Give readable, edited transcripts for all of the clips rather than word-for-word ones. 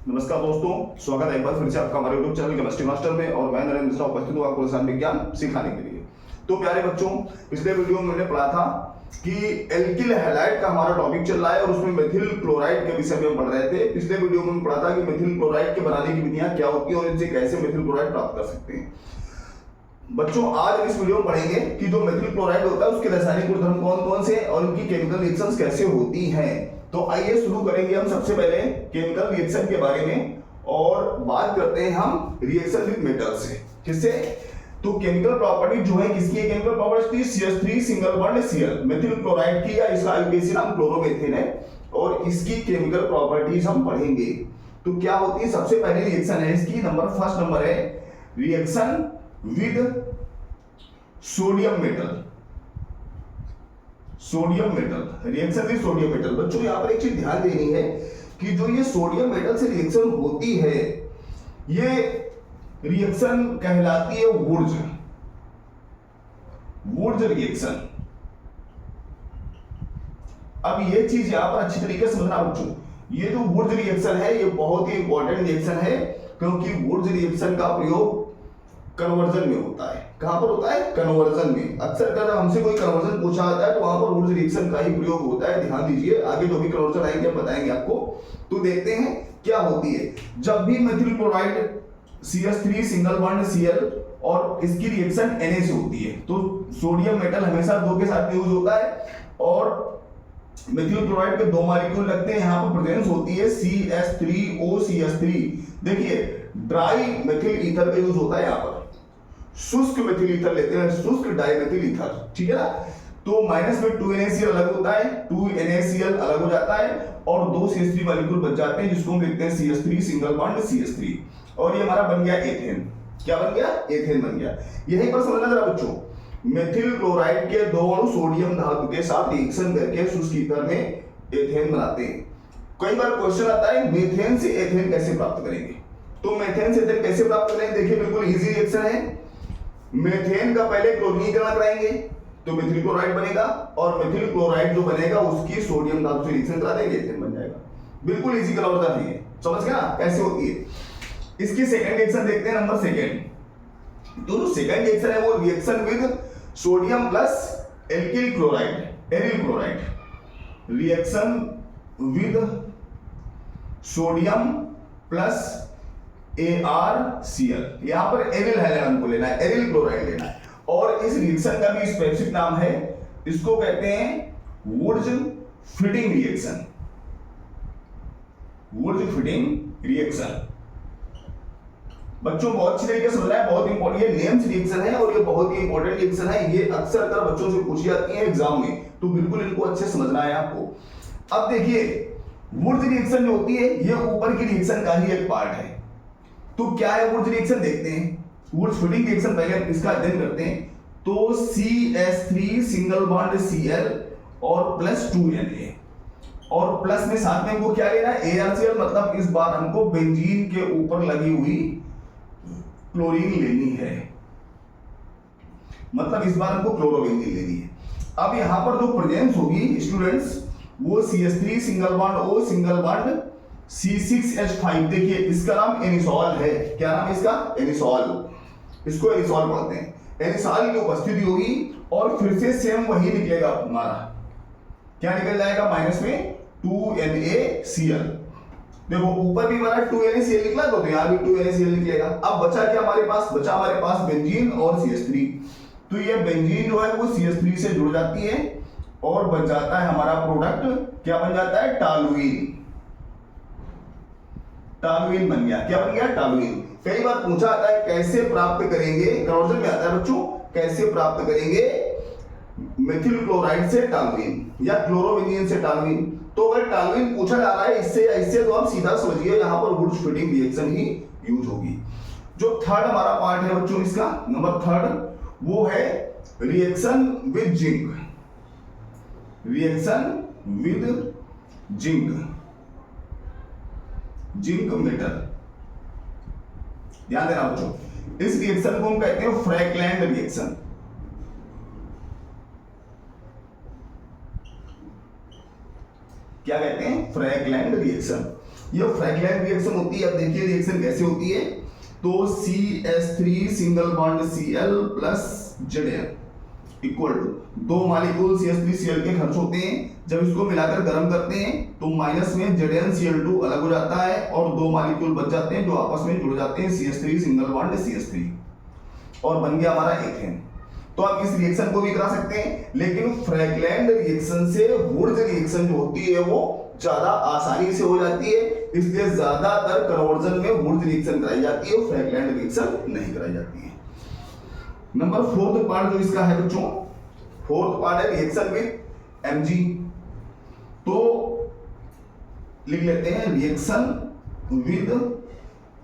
नमस्कार दोस्तों, स्वागत है एक बार फिर से आपका हमारे यूट्यूब चैनल केमिस्ट्री मास्टर में। और मैं नरेंद्र मिश्रा उपस्थित हूँ आपको रसायन विज्ञान सिखाने के लिए। तो प्यारे बच्चों, पिछले वीडियो में मैंने पढ़ा था कि एल्किल हैलाइड का हमारा टॉपिक चल रहा है और उसमें मेथिल क्लोराइड के विषय में हम पढ़ रहे थे। पिछले वीडियो में पढ़ा था कि मेथिल क्लोराइड के बनाने की विधियां क्या होती है और इनसे कैसे मेथिल क्लोराइड प्राप्त कर सकते हैं। बच्चों, आज इस वीडियो में पढ़ेंगे कि जो मेथिल क्लोराइड होता है उसके रासायनिक गुणधर्म कौन कौन से और उनकी केमिकल रिएक्शंस कैसे होती हैं। तो आइए शुरू करेंगे हम सबसे पहले केमिकल रिएक्शन के बारे में और बात करते हैं हम रिएक्शन विद मेटल से। किससे? तो केमिकल प्रॉपर्टी जो है किसकी है? Chemical property CH3 single bond Cl methyl chloride की, या इसका आईयूपीएसी नाम क्लोरोमेथेन है और इसकी केमिकल प्रॉपर्टीज हम पढ़ेंगे। तो क्या होती है? सबसे पहली रिएक्शन है इसकी, फर्स्ट नंबर है reaction with sodium metal. Sodium metal, reaction with sodium metal. बच्चों, यहां पर एक चीज ध्यान देनी है कि जो ये सोडियम मेटल से रिएक्शन होती है, ये रिएक्शन कहलाती है वुर्ज रिएक्शन। अब ये चीज यहां पर अच्छी तरीके से समझना बच्चों, ये जो वुर्ज रिएक्शन है ये बहुत ही इंपॉर्टेंट रिएक्शन है, क्योंकि वुर्ज रिएक्शन का प्रयोग कन्वर्जन में होता है। कहां पर होता है? कन्वर्जन में। अक्सर अगर हमसे कोई कन्वर्जन पूछा जाता है तो वहां पर वुर्ज रिएक्शन का ही प्रयोग होता है। ध्यान दीजिए, आगे जो भी कन्वर्जन आएंगे हम बताएंगे आपको। तो देखते हैं क्या होती है। जब भी methyl chloride CH3 single bond Cl और इसकी रिएक्शन Na से होती है, तो सोडियम मेटल हमेशा 2 के साथ यूज होता है और मेथिल क्लोराइड के 2 मॉलिक्यूल लगते हैं। यहाँ पर प्रेजेंस होती है CH3OCH3। देखिए, ड्राई मेथिल ईथर का यूज होता है। यहाँ पर शुष्क मेथिल ईथर लेते हैं, शुष्क डाइमेथिल ईथर, ठीक है ना। तो माइनस में 2NaCl अलग होता है, 2NaCl अलग हो जाता है और 2 CH3 मॉलिक्यूल बच जाते हैं, जिसको हम लिखते हैं CH3 सिंगल बॉन्ड CH3 और ये हमारा बन गया एथेन। क्या बन गया? एथेन बन गया। यहीं पर समझना जरा बच्चों, मेथिल क्लोराइड के 2 अणु सोडियम धातु के साथ रिएक्शन करके शुष्क ईथर में एथेन बनाते हैं। कई बार क्वेश्चन आता है मीथेन से एथेन कैसे प्राप्त करेंगे। तो मीथेन से एथेन कैसे प्राप्त करेंगे? देखिए, बिल्कुल इजी रिएक्शन है। मीथेन का पहले क्लोरीनीकरण कराएंगे तो मेथिल क्लोराइड बनेगा और मेथिल क्लोराइड जो बनेगा उसकी सोडियम धातु से रिएक्शन करा देंगे, एथेन बन जाएगा। बिल्कुल इजी कन्वर्जन है, समझ गया ना कैसे होती है। इसकी सेकंड रिएक्शन देखते हैं, नंबर सेकंड। तो जो सेकंड रिएक्शन है वो reaction with sodium plus alkyl chloride, aryl chloride. Reaction with sodium plus ArCl। यहां पर एरिल हैलाइड हमको लेना है, एरिल क्लोराइड लेना है और इस रिएक्शन का भी स्पेसिफिक नाम है, इसको कहते हैं Wurtz Fittig reaction. Wurtz Fittig reaction. बच्चों, बहुत अच्छी तरीके से समझना है, बहुत इंपॉर्टेंट। ये नेम्स रिएक्शन है और ये बहुत ही इंपॉर्टेंट रिएक्शन है। ये अक्सर अगर बच्चों से पूछी जाती है एग्जाम में, तो बिल्कुल इनको अच्छे से समझना है आपको। अब देखिए, वुर्ज रिएक्शन जो होती है ये ऊपर की रिएक्शन का ही एक पार्ट है। तो क्या है वुर्ज रिएक्शन? देखते हैं। वुर्ज फिटिंग रिएक्शन पहले इसका अध्ययन करते हैं। तो CH3 सिंगल बॉन्ड Cl और प्लस 2Na और प्लस में साथ में हमको क्या लेना है? ArCl। मतलब इस बार हमको बेंजीन के ऊपर लगी हुई क्लोरीन लेनी है, मतलब इस बार हमको क्लोरोबेंजीन लेनी है। अब यहां पर जो प्रेजेंस होगी स्टूडेंट्स, वो CH3 single bond O single bond C6H5। देखिए, इसका नाम एनिसॉल है। क्या नाम है इसका? एनिसॉल। इसको एनिसॉल बोलते हैं। एनिसॉल की उपस्थिति होगी और फिर से सेम वही निकलेगा हमारा। क्या निकल जाएगा? माइनस में 2NaCl। देखो, ऊपर भी हमारा 2NaCl निकला, तो यहां भी 2NaCl निकलेगा। अब बचा क्या हमारे पास? बचा हमारे पास बेंजीन और CH3। तो ये बेंजीन जो है वो CH3 से जुड़ जाती है और बन जाता है हमारा प्रोडक्ट। क्या बन जाता है? टॉलुइन। टॉलुइन बन गया। क्या बन गया? टॉलुइन। कई बार पूछा आता है कैसे प्राप्त करेंगे, कन्वर्जन में आता है बच्चों, कैसे प्राप्त करेंगे मेथिल क्लोराइड से टॉलुइन या क्लोरोबेंजीन से टॉलुइन। तो अगर टॉलुइन पूछा जा रहा है इससे या इससे, तो आप सीधा समझिए यहां पर वुर्ज फिटिंग रिएक्शन ही यूज होगी। जो थर्ड हमारा पार्ट है बच्चों इसका, नंबर थर्ड, वो है reaction with zinc. Reaction with zinc, zinc metal. ध्यान देना बच्चों, इस रिएक्शन को हम कहते हैं फ्रैकलैंड रिएक्शन। क्या कहते हैं? फ्रैकलैंड रिएक्शन। ये फ्रैगलाइन रिएक्शन होती है। अब देखिए रिएक्शन कैसे होती है, तो CH3 single bond Cl plus Zn equal to 2 molecule CH3Cl के खर्च होते हैं। जब इसको मिलाकर गर्म करते हैं तो माइनस में ZnCl2 अलग हो जाता है और 2 मॉलिक्यूल बच जाते हैं जो आपस में जुड़ जाते हैं, CH3 सिंगल बॉन्ड CH3, और बन गया हमारा एथेन। तो आप इस रिएक्शन को भी करा सकते हैं, लेकिन फ्रैगलैंड रिएक्शन से वुर्ज रिएक्शन जो होती है वो ज्यादा आसानी से हो जाती है, इसलिए ज्यादातर कन्वर्जन में वुर्ज रिएक्शन कराई जाती है, फ्रैगलैंड रिएक्शन नहीं कराई जाती है। नंबर 4th पार्ट जो इसका है बच्चों, 4th पार्ट है रिएक्शन विद Mg। तो लिख लेते हैं रिएक्शन विद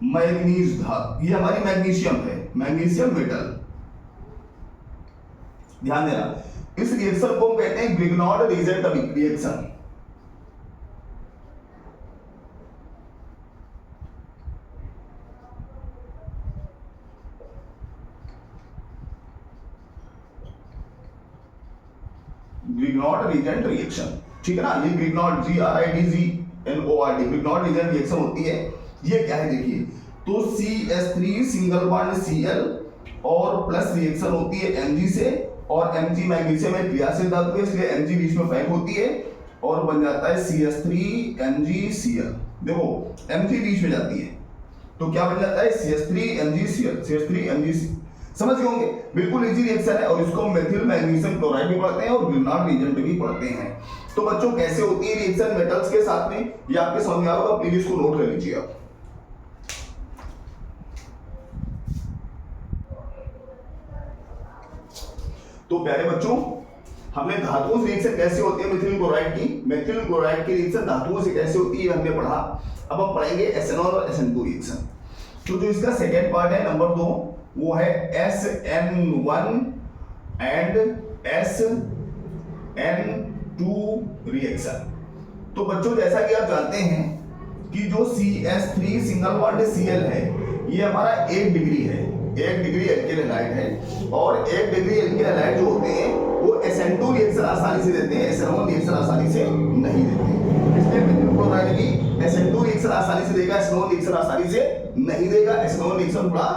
मैग्नीज धातु, ये हमारी मैग्नीशियम है, मैग्नीशियम मेटल। ध्यान देना, इस रिएक्शन को हम कहते हैं ग्रिग्नॉड रीजेंट रिएक्शन। ग्रिग्नॉड रीजेंट रिएक्शन, ठीक है ना। ये ग्रिग्नॉड GRIGNORD ग्रिग्नॉड रीजेंट रिएक्शन होती है। ये क्या है देखिए, तो CH3 सिंगल बॉन्ड Cl और प्लस रिएक्शन होती है Mg से, और Mg मैग्नीशियम में क्रियाशील धातु है इसलिए Mg बीच में पैक होती है और बन जाता है CH3MgCl। देखो Mg बीच में जाती है तो क्या बन जाता है CH3MgCl, CH3MgCl। समझ गए होंगे, बिल्कुल इजी रिएक्शन है और इसको मेथिल मैग्नीशियम क्लोराइड भी पढ़ते हैं और ग्रिग्नॉड रीजेंट भी पढ़ते हैं। तो बच्चों कैसे होती है रिएक्शन मेटल्स के साथ में, ये आपके समझ में आ रहा होगा, प्लीज इसको नोट कर लीजिए आप। तो प्यारे बच्चों, हमने धातुओं से रिएक्शन कैसे होती है मेथिल क्लोराइड की, मेथिल क्लोराइड की रिएक्शन धातुओं से कैसे होती है हमने पढ़ा। अब हम पढ़ेंगे SN1 और SN2 रिएक्शन। तो जो इसका सेकेंड पार्ट है नंबर 2, वो है SN1 एंड SN2 रिएक्शन। तो बच्चों जैसा कि आप जानते हैं कि जो CH3 सिंगल बॉन्ड Cl है ये हमारा 1 डिग्री है, 1 डिग्री एल्किल हैलाइड है, और 1 डिग्री एल्किल हैलाइड जो होते हैं वो SN2 रिएक्शन आसानी से देते हैं, SN1 रिएक्शन आसानी से नहीं देते। इसलिए मेथिल क्लोराइड भी SN2 रिएक्शन आसानी से देगा, SN1 रिएक्शन आसानी से नहीं देगा। SN1 रिएक्शन थोड़ा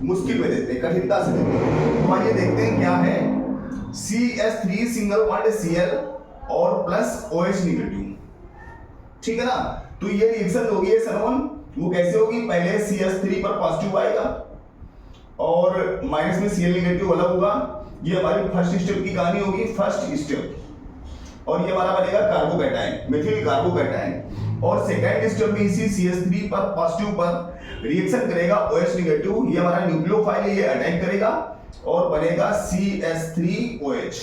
मुश्किल में देते हैं, कठिनता से देते हैं। तो आइए देखते हैं क्या है, CH3 सिंगल बॉन्ड Cl और प्लस OH निगेटिव, ठीक है ना। तो ये रिएक्शन होगी SN1, वो कैसे होगी, पहले CH3 पर पॉजिटिव आएगा और माइनस में Cl निगेटिव अलग होगा। ये हमारी फर्स्ट स्टेप की कहानी होगी, फर्स्ट स्टेप, और ये हमारा बनेगा कार्बोकैटायन, मेथिल कार्बोकैटायन। और सेकेंड स्टेप में इसी CH3 पर पॉजिटिव पर रिएक्शन करेगा OH निगेटिव, ये हमारा न्यूक्लियोफाइल है, ये अटैक करेगा और बनेगा CH3OH।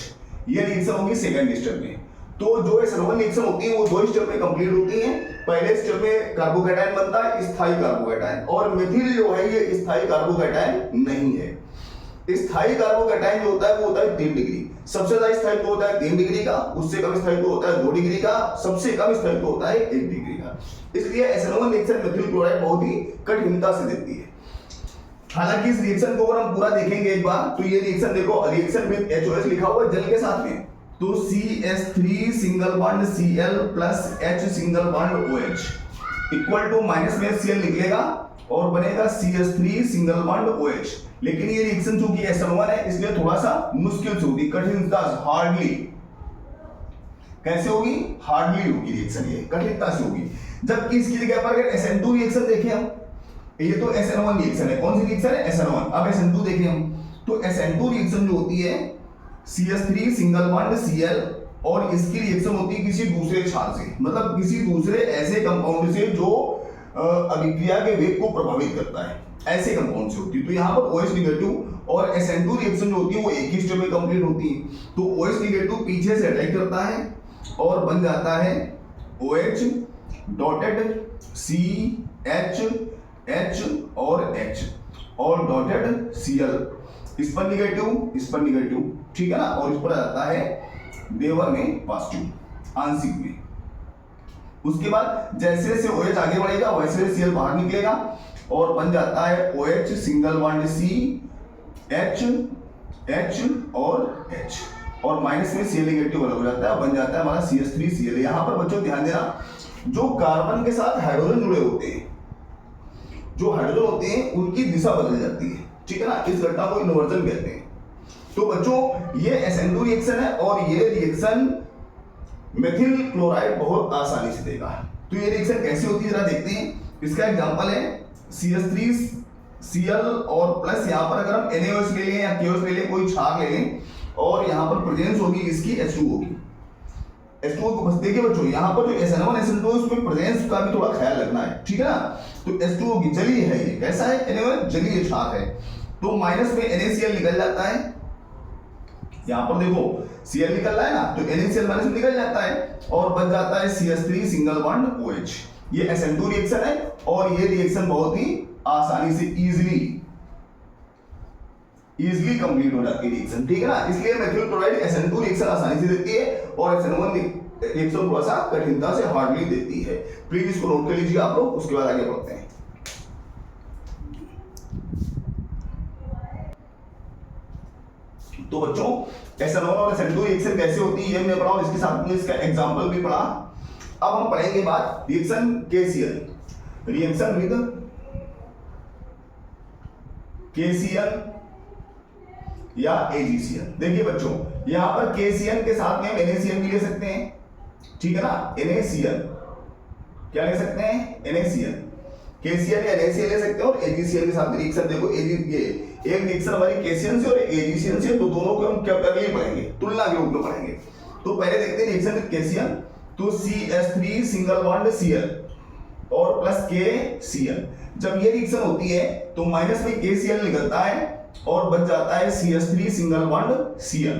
ये रिएक्शन होगी सेकेंड स्टेप में। तो जो SN1 रिएक्शन होती है वो 2 स्टेप में कंप्लीट होती है। पहले स्टेप में कार्बोकैटायन बनता है, स्थायी कार्बोकैटायन, और मेथिल जो है ये स्थायी कार्बोकैटायन नहीं है। स्थायी कार्बोकैटायन जो होता है वो होता है 3 डिग्री, सबसे ज्यादा स्थायित्व होता है 3 डिग्री का, उससे कम स्थायित्व होता है 2 डिग्री का, सबसे कम स्थायित्व होता है 1 डिग्री का। इसलिए SN1 रिएक्शन मेथिल क्लोराइड बहुत ही कठिनता से देती है। हालांकि इस रिएक्शन को अगर हम पूरा देखेंगे एक बार, तो ये रिएक्शन देखो, रिएक्शन विद HOH लिखा हुआ है जल के साथ में, तो CH3 single bond Cl plus H single bond OH equal to minus में Cl निकलेगा और बनेगा CH3 सिंगल बॉन्ड OH। लेकिन ये रिएक्शन चूंकि SN1 है इसलिए थोड़ा सा मुश्किल से होगी, कठिनता, हार्डली। कैसे होगी, हार्डली होगी रिएक्शन, ये कठिनता से होगी। जबकि इसकी जगह पर अगर SN2 रिएक्शन देखें हम, ये तो SN1 रिएक्शन है, कौन सी रिएक्शन है, SN1। अब SN2 देखें हम, तो SN2 रिएक्शन जो होती है CH3 सिंगल बॉन्ड Cl, और इसकी रिएक्शन होती है किसी दूसरे क्षार से, मतलब किसी दूसरे ऐसे कंपाउंड से जो अभिक्रिया के वेग को प्रभावित करता है, ऐसे कंपाउंड से होती है। तो यहाँ पर OH निगेटिव और SN2 रिएक्शन जो होती है वो एक ही स्टेप में कंप्लीट होती है। तो OH निगेटिव पीछे से अटैक करता है और बन जाता है OH डॉटेड CH H और H और डॉटेड Cl, इस पर निगेटिव, ठीक है ना, और इस पर आता है देवर में पॉजिटिव आंशिक में। उसके बाद जैसे जैसे OH आगे बढ़ेगा वैसे वैसे Cl बाहर निकलेगा और बन जाता है OH single bond C H और H, और माइनस में Cl निगेटिव अलग हो जाता है, बन जाता है हमारा CH3Cl। यहाँ पर बच्चों ध्यान देना, जो कार्बन के साथ हाइड्रोजन जुड़े होते हैं, जो हाइड्रोजन होते हैं उनकी दिशा बदल जाती है, ठीक है ना, इस घटना को इन्वर्जन कहते हैं। तो बच्चों ये SN2 रिएक्शन है और ये रिएक्शन मेथिल क्लोराइड बहुत आसानी से देगा। तो ये रिएक्शन कैसी होती है जरा देखते हैं। इसका एग्जांपल है CH3Cl और प्लस यहाँ पर अगर हम NaOH ले लें या KOH ले लें, कोई क्षार ले लें और यहाँ पर प्रेजेंस होगी इसकी H2O होगी। H2O को बस देखिए बच्चों, यहाँ पर जो SN1 SN2 उसमें प्रेजेंस का भी थोड़ा ख्याल रखना है, ठीक है ना। तो H2O की जलीय है, ये कैसा है, Na जलीय क्षार है। तो माइनस में NaCl निकल जाता है, यहाँ पर देखो Cl निकल रहा है ना, तो NaCl माइनस में निकल जाता है और बच जाता है CH3 सिंगल बॉन्ड OH। ये SN2 रिएक्शन है और ये रिएक्शन बहुत ही आसानी से इजीली कंप्लीट हो जाती है रिएक्शन, ठीक है ना। इसलिए मेथिल क्लोराइड SN2 रिएक्शन आसानी से देती है और SN1 रिएक्शन थोड़ा सा कठिनता से हार्डली देती है। प्लीज इसको नोट कर लीजिए आप लोग, उसके बाद आगे बढ़ते हैं। तो बच्चों SN1 और SN2 रिएक्शन कैसे होती है ये हमने पढ़ा और इसके साथ में इसका एग्जांपल भी पढ़ा। अब हम पढ़ेंगे बात reaction KCl, reaction with KCl या AgCl। देखिए बच्चों यहां पर KCl के साथ में हम NaCl भी ले सकते हैं, ठीक है ना। NaCl क्या ले सकते हैं, NaCl, KCl या NaCl ले सकते हैं और AgCl के साथ रिएक्शन देखो, एक रिएक्शन हमारी KCl से और AgCl से, तो दोनों को हम क्या करके पढ़ेंगे, तुलना के रूप में पढ़ेंगे। तो पहले देखते हैं रिएक्शन विद KCl, तो CH3 सिंगल बॉन्ड Cl और प्लस KCl। जब ये रिएक्शन होती है तो माइनस में KCl निकलता है और बच जाता है CH3 सिंगल बॉन्ड Cl।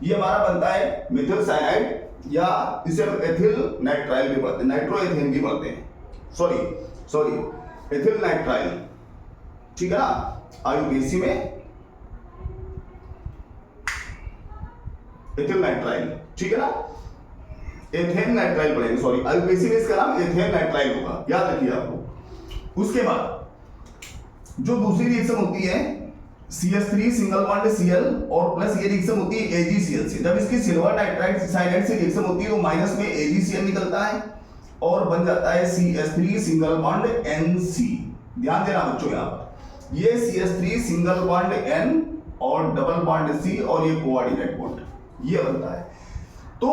ये हमारा बनता है मेथिल साइनाइड या इसे एथिल नाइट्राइल भी बोलते हैं, नाइट्रोएथेन भी बोलते हैं, सॉरी एथिल नाइट्राइल, ठीक है ना। IUPAC में एथिल नाइट्राइल, ठीक है ना, एथेन नाइट्राइल पढ़ेंगे, सॉरी IUPAC में इसका नाम एथेन नाइट्राइल होगा, याद रखिए आप लोग। उसके बाद जो दूसरी रिएक्शन होती है CH3 सिंगल बॉन्ड Cl और प्लस ये रिएक्शन होती है AgCl से। जब इसकी सिल्वर नाइट्राइड साइनाइड से रिएक्शन होती है तो माइनस में AgCl निकलता है और बन जाता है CH3 सिंगल बॉन्ड Nc। ध्यान देना बच्चों, यहाँ पर ये CH3 सिंगल बॉन्ड N और डबल बॉन्ड C और ये कोऑर्डिनेट बॉन्ड ये बनता है। तो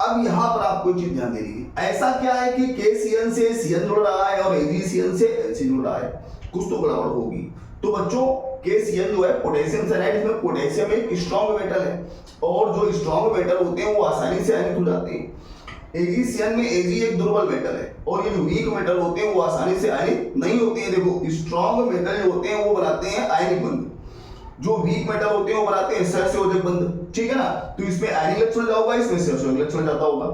अब यहां पर आपको एक चीज ध्यान देनी है, ऐसा क्या है कि KCl से Cl जुड़ रहा है और AgCl से Nc जुड़ रहा है, कुछ तो गड़बड़ होगी। तो बच्चों KCl जो है पोटेशियम साइनाइड, इसमें पोटेशियम एक स्ट्रॉन्ग मेटल है और जो स्ट्रॉन्ग मेटल होते हैं वो आसानी से आयनित हो जाते हैं। AgCl में Ag एक दुर्बल मेटल है और ये जो वीक मेटल होते हैं वो आसानी से आयनित नहीं होते हैं। देखो स्ट्रॉन्ग मेटल जो होते हैं वो बनाते हैं आयनिक बंध, जो वीक मेटल होते हैं वो बनाते हैं सहसंयोजक बंध, ठीक है ना। तो इसमें आयनिक लक्षण जाता होगा, इसमें सहसंयोजक लक्षण जाता होगा।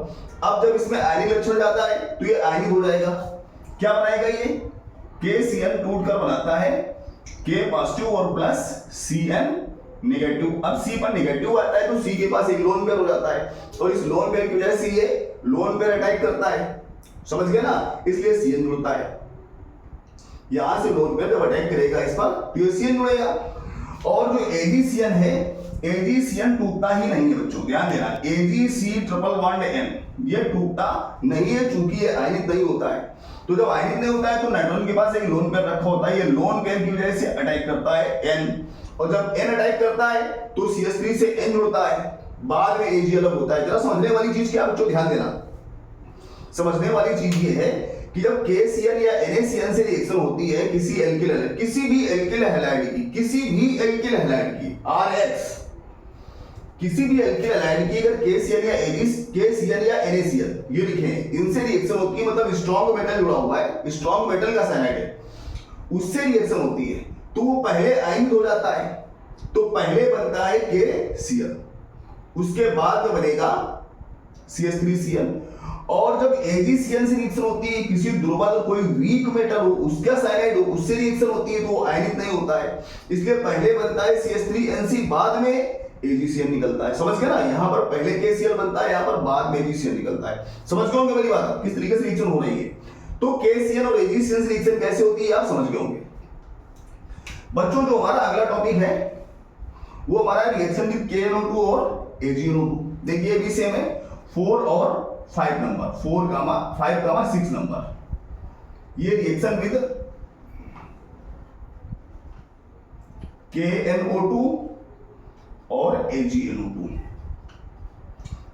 अब जब इसमें आयनिक लक्षण जाता है तो ये आयनिक हो जाएगा, क्या बनाएगा ये, KCl टूट कर बनाता है K पॉजिटिव और प्लस Cn नेगेटिव। अब C पर नेगेटिव आता है तो C के पास एक लोन पेयर हो जाता है और इस लोन पेयर की वजह से ये लोन पेयर अटैक करता है, समझ गए ना, इसलिए Cn जुड़ता है। यहां से लोन पेयर जब अटैक करेगा इस पर तो Cn जुड़ेगा। और जो AgCl है, AgCl टूटता ही नहीं है बच्चों, ध्यान देना, AgC ट्रिपल बॉन्ड N ये टूटता नहीं है चूंकि ये आयनिक नहीं होता है। तो जब आयनिक नहीं होता है तो नाइट्रोजन के पास एक लोन पेयर रखा होता है, ये लोन पेयर की वजह से अटैक करता है N, और जब N अटैक करता है तो CH3 से N जुड़ता है, बाद में Ag अलग होता है। जरा समझने वाली चीज क्या बच्चों, ध्यान देना, समझने वाली चीज ये है कि जब KCl या NaCl से रिएक्शन होती है किसी एल्किल हैलाइड, किसी भी एल्किल हैलाइड की RH, किसी भी एल्किल हैलाइड की अगर KCl या NaCl ये लिखें, इनसे रिएक्शन होती है, मतलब स्ट्रॉन्ग मेटल जुड़ा हुआ है, स्ट्रॉन्ग मेटल का साइनाइड है, उससे रिएक्शन होती है तो वो पहले आयनिक हो जाता है। तो पहले बनता है KCl, उसके बाद में बनेगा CH3Cl। और जब AgCl से रिएक्शन होती है, किसी दुर्बल कोई वीक मेटल हो उसका साइनाइड हो उससे रिएक्शन होती है तो वो आयनिक नहीं होता है, इसलिए पहले बनता है CH3Nc, बाद में AgCl निकलता है। समझ गए ना, यहाँ पर पहले KCl बनता है, यहाँ पर बाद में AgCl निकलता है। समझ गए होंगे मेरी बात, किस तरीके से रिएक्शन हो रही है। तो KCl और AgCl से रिएक्शन कैसे होती है आप समझ गए होंगे। बच्चों जो हमारा अगला टॉपिक है वो हमारा रिएक्शन विद KNO2 और AgNO2। देखिए भी सेम है, 4 और 5 नंबर, 4, 5, 6 नंबर। ये रिएक्शन विद KNO2 और AgNO2।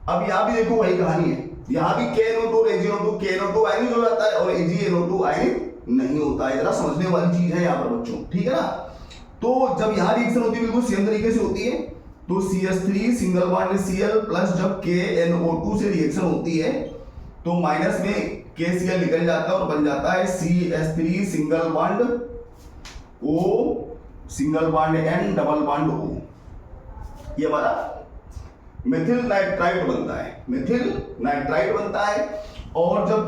अब यहां भी देखो वही कहानी है, यहां भी KNO2 और AgNO2, KNO2 आयनिक हो जाता है और AgNO2 आयनिक नहीं होता है। जरा समझने वाली चीज है यहाँ पर बच्चों, ठीक है ना। तो जब यहां रिएक्शन होती है बिल्कुल सेम तरीके से होती है, तो CH3 single bond Cl plus जब KNO2 से रिएक्शन होती है तो माइनस में KCl निकल जाता है और बन जाता है CH3 single bond O single bond N double bond O। ये हमारा मेथिल नाइट्राइट बनता है, मेथिल नाइट्राइट बनता है। और जब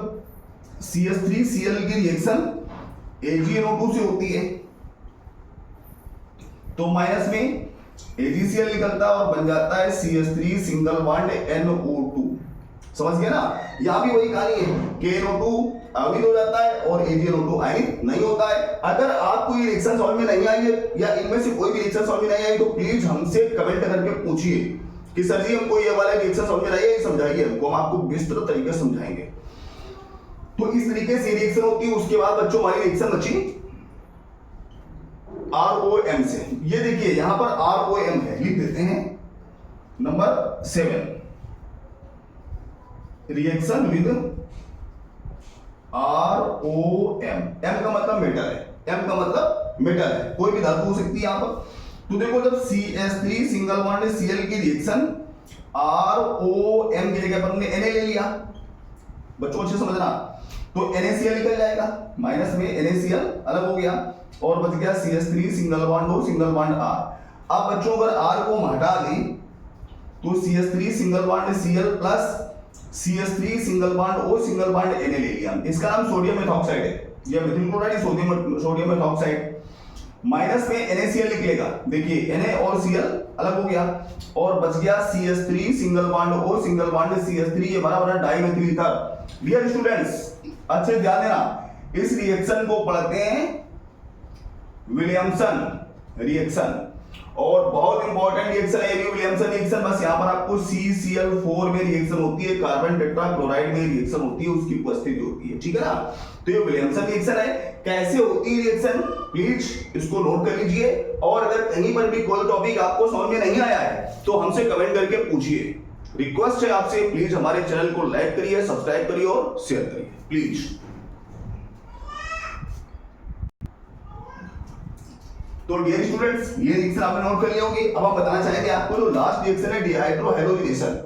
CH3Cl की रिएक्शन AgNO2 से होती है तो माइनस में AgCl निकलता है और बन जाता है CH3 सिंगल बॉन्ड NO2। समझ गया ना। यहां भी वही कहानी है, KNO2 आयनिक हो जाता है और AgNO2 आयनिक नहीं होता है। अगर आपको ये रिएक्शन समझ में नहीं आई है या इनमें से कोई भी रिएक्शन समझ में नहीं आई तो प्लीज हमसे कमेंट करके पूछिए कि सर जी हमको ये वाला रिएक्शन समझ में नहीं है, समझाइए हमको, हम आपको विस्तृत तरीके से समझाएंगे। तो इस तरीके से रिएक्शन होती है। उसके बाद बच्चों हमारी रिएक्शन बची ROM से। ये देखिए यहां पर ROM है, लिख देते हैं number 7, reaction with ROM। M का मतलब मेटल है, M का मतलब मेटल है, कोई भी धातु हो सकती है यहां पर। तो देखो जब CH3 सिंगल बॉन्ड Cl की रिएक्शन ROM की जगह पर हमने Na ले लिया, बच्चों अच्छे समझना, तो NaCl निकल जाएगा, माइनस में NaCl अलग हो गया और बच गया CH3 single bond O single bond R। अब बच्चों अगर R को हम हटा दें तो CH3 single bond Cl plus CH3 single bond O single bond Na ले लिया। इसका नाम सोडियम मेथॉक्साइड है, यह methyl chloride sodium methoxide. Minus में NaCl निकलेगा, देखिए Na और Cl अलग हो गया और बच गया CH3 single bond O single bond CH3, ये बराबर है डाइमेथिल ईथर। डियर स्टूडेंट्स अच्छे ध्यान देना, इस रिएक्शन को पढ़ते हैं विलियमसन रिएक्शन और बहुत इंपॉर्टेंट रिएक्शन है ये विलियमसन रिएक्शन। बस यहाँ पर आपको CCl4 में रिएक्शन होती है, कार्बन टेट्राक्लोराइड में रिएक्शन होती है, उसकी उपस्थिति होती है, ठीक है ना। तो ये विलियमसन रिएक्शन है। कैसे होती है रिएक्शन प्लीज इसको नोट कर लीजिए, और अगर कहीं पर भी कोई टॉपिक आपको समझ में नहीं आया है तो हमसे कमेंट करके पूछिए। रिक्वेस्ट है आपसे प्लीज हमारे चैनल को लाइक करिए, सब्सक्राइब करिए और शेयर करिए प्लीज। तो डियर स्टूडेंट्स ये रिएक्शन आपने नोट कर ली होगी। अब हम बताना चाहेंगे आपको जो लास्ट रिएक्शन है डिहाइड्रोहैलोजिनेशन,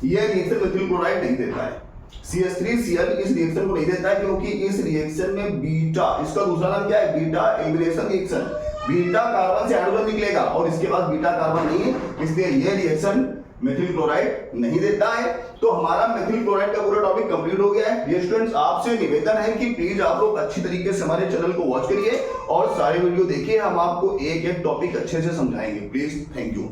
ये रिएक्शन मेथिल क्लोराइड नहीं देता है, CH3Cl इस रिएक्शन को नहीं देता है क्योंकि इस रिएक्शन में बीटा, इसका दूसरा नाम क्या है, beta elimination reaction. Beta carbon से हाइड्रोजन निकलेगा और इसके बाद बीटा कार्बन नहीं है, इसलिए ये रिएक्शन मेथिल क्लोराइड नहीं देता है। तो हमारा मेथिल क्लोराइड का पूरा टॉपिक कंप्लीट हो गया है। डियर स्टूडेंट्स आपसे निवेदन है कि प्लीज आप लोग अच्छी तरीके से हमारे चैनल को वॉच करिए और सारे वीडियो देखिए, हम आपको एक एक टॉपिक अच्छे से समझाएंगे प्लीज। Thank you.